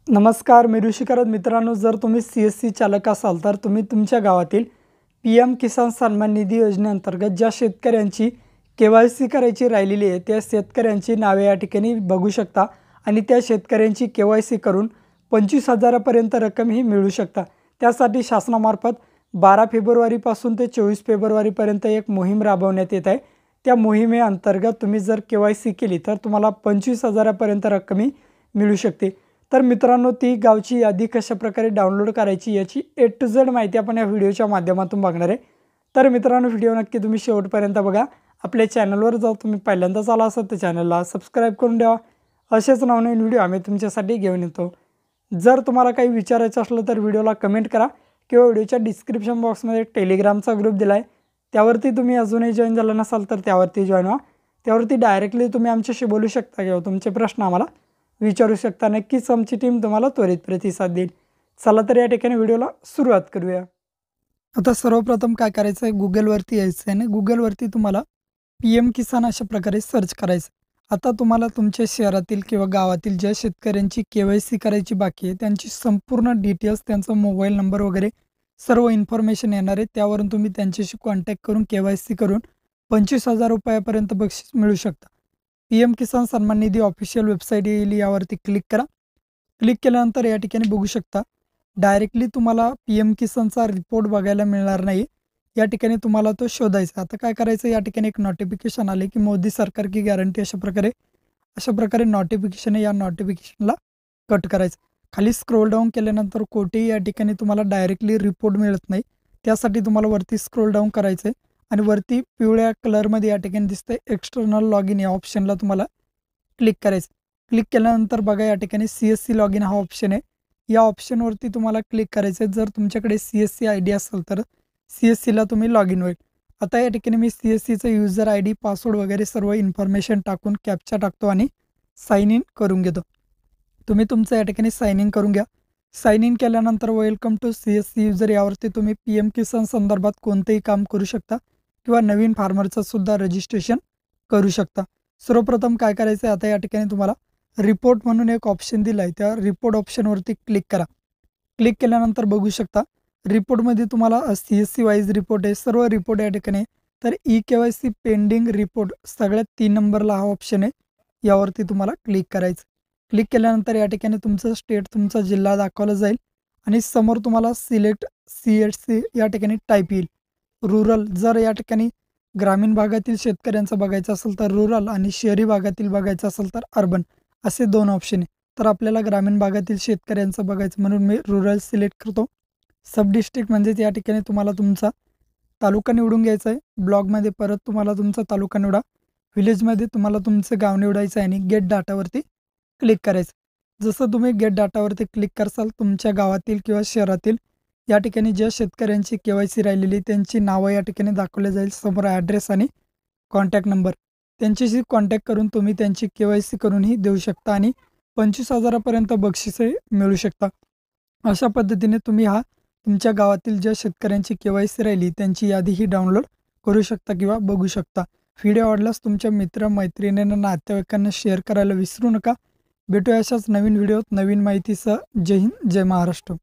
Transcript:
नमस्कार, मी ऋषिकरत मित्रांनो, जर तुम्ही CSC चालक असाल तर तुम्ही तुमच्या गावातील PM किसान सन्मान निधी योजनेअंतर्गत ज्या शेतकऱ्यांची KYC करायची राहिलेली आहे त्या शेतकऱ्यांची नावे या ठिकाणी बघू शकता आणि त्या शेतकऱ्यांची KYC करून 25,000 पर्यंत रक्कम ही मिळू शकता। त्यासाठी शासनामार्फत 12 फेब्रुवारीपासून ते 24 फेब्रुवारीपर्यंत एक मोहीम राबवण्यात येत आहे। त्या मोहिमेअंतर्गत तुम्ही जर KYC केली तर तुम्हाला 25,000 पर्यंत रक्कम ही मिळू शकते। तर मित्रांनो, ती गावची यादी कशाप्रकारे डाउनलोड करायची याची A to Z माहिती आपण या व्हिडिओच्या माध्यमातून बघणार आहे। तर मित्रांनो, व्हिडिओ नक्की तुम्ही शेवटपर्यंत बघा। आपल्या चॅनलवर जर तुम्ही पहिल्यांदाच आला असाल तर चॅनलला सबस्क्राईब करून ठेवा। असेच नवनवीन व्हिडिओ आम्ही तुमच्यासाठी घेऊन येतो। जर तुम्हाला काही विचारायचं असलं तर व्हिडिओला कमेंट करा किंवा व्हिडिओच्या डिस्क्रिप्शन बॉक्समध्ये टेलिग्रामचा ग्रुप दिला आहे, त्यावरती तुम्ही अजूनही जॉईन झाला नसाल तर त्यावरती जॉईन व्हा। त्यावरती डायरेक्टली तुम्ही आमच्याशी बोलू शकता किंवा तुमचे प्रश्न आम्हाला विचारू शकता। नक्कीच आमची टीम तुम्हाला त्वरित प्रतिसाद देईल। चला तर या ठिकाणी व्हिडिओला सुरुवात करूया। आता सर्वप्रथम काय करायचं आहे, गुगलवरती यायचं आहे आणि गुगलवरती तुम्हाला PM किसान अशा प्रकारे सर्च करायचं। आता तुम्हाला तुमच्या शहरातील किंवा गावातील ज्या शेतकऱ्यांची KYC करायची बाकी आहे त्यांची संपूर्ण डिटेल्स, त्यांचा मोबाईल नंबर वगैरे सर्व इन्फॉर्मेशन येणार आहे। त्यावरून तुम्ही त्यांच्याशी कॉन्टॅक्ट करून KYC करून 25,000 रुपयापर्यंत बक्षीस मिळू शकता। PM किसान सन्मान निधी ऑफिशियल वेबसाईट येईल, यावरती क्लिक करा। क्लिक केल्यानंतर या ठिकाणी बघू शकता डायरेक्टली तुम्हाला PM किसानचा रिपोर्ट बघायला मिळणार नाही। या ठिकाणी तुम्हाला तो शोधायचा। आता काय करायचं, या ठिकाणी एक नोटिफिकेशन आले की मोदी सरकार की गॅरंटी अशा प्रकारे नोटिफिकेशन आहे, या नोटिफिकेशनला कट करायचं। खाली स्क्रोल डाऊन केल्यानंतर कोठेही या ठिकाणी तुम्हाला डायरेक्टली रिपोर्ट मिळत नाही, त्यासाठी तुम्हाला वरती स्क्रोल डाऊन करायचं आहे आणि वरती पिवळ्या कलरमध्ये या ठिकाणी दिसतंय एक्सटर्नल लॉगिन, या ऑप्शनला तुम्हाला क्लिक करायचं। क्लिक केल्यानंतर बघा या ठिकाणी CSC लॉगिन हा ऑप्शन आहे, या ऑप्शनवरती तुम्हाला क्लिक करायचं आहे। जर तुमच्याकडे CSC ID असेल तर CSCला तुम्ही लॉगिन होईल। आता या ठिकाणी मी CSCचं यूजर ID, पासवर्ड वगैरे सर्व इन्फॉर्मेशन टाकून कॅप्चा टाकतो आणि साइन इन करून घेतो। तुम्ही तुमचं या ठिकाणी साइन इन करून घ्या। साइन इन केल्यानंतर वेलकम टू CSC यूजर, यावरती तुम्ही PM किसान संदर्भात कोणतेही काम करू शकता किंवा नवीन फार्मरचं सुद्धा रजिस्ट्रेशन करू शकता। सर्वप्रथम काय करायचं आहे, आता या ठिकाणी तुम्हाला रिपोर्ट म्हणून एक ऑप्शन दिला आहे, त्या रिपोर्ट ऑप्शनवरती क्लिक करा। क्लिक केल्यानंतर बघू शकता रिपोर्टमध्ये तुम्हाला CSC वाईज रिपोर्ट आहे, सर्व रिपोर्ट या ठिकाणी। तर KYC पेंडिंग रिपोर्ट सगळ्यात 3 नंबरला हा ऑप्शन आहे, यावरती तुम्हाला क्लिक करायचं। क्लिक केल्यानंतर या ठिकाणी तुमचं स्टेट, तुमचा जिल्हा दाखवला जाईल आणि समोर तुम्हाला सिलेक्ट CSC या ठिकाणी टाईप येईल। रूरल, जर या ठिकाणी ग्रामीण भागातील शेतकऱ्यांचं बघायचं असेल तर रूरल आणि शहरी भागातील बघायचं असेल तर अर्बन, असे 2 ऑप्शन आहे। तर आपल्याला ग्रामीण भागातील शेतकऱ्यांचं बघायचं म्हणून मी रूरल सिलेक्ट करतो। सब डिस्ट्रिक्ट म्हणजेच या ठिकाणी तुम्हाला तुमचा तालुका निवडून घ्यायचा आहे। ब्लॉकमध्ये परत तुम्हाला तुमचा तालुका निवडा। विलेजमध्ये तुम्हाला तुमचं गाव निवडायचं आहे आणि गेट डाटावरती क्लिक करायचं। जसं तुम्ही गेट डाटावरती क्लिक करसाल तुमच्या गावातील किंवा शहरातील या ठिकाणी ज्या शेतकऱ्यांची KYC राहिलेली त्यांची नावं या ठिकाणी दाखवले जाईल, समोर ॲड्रेस आणि कॉन्टॅक्ट नंबर, त्यांच्याशी कॉन्टॅक्ट करून तुम्ही त्यांची KYC करूनही देऊ शकता आणि 25,000 पर्यंत बक्षिसे मिळू शकता। अशा पद्धतीने तुम्ही तुमच्या गावातील ज्या शेतकऱ्यांची KYC राहिली त्यांची यादीही डाउनलोड करू शकता किंवा बघू शकता। व्हिडिओ आवडल्यास तुमच्या मित्र मैत्रिणींना, नातेवाईकांना शेअर करायला विसरू नका। भेटूया अशाच नवीन व्हिडिओत नवीन माहितीसह। जय हिंद, जय महाराष्ट्र।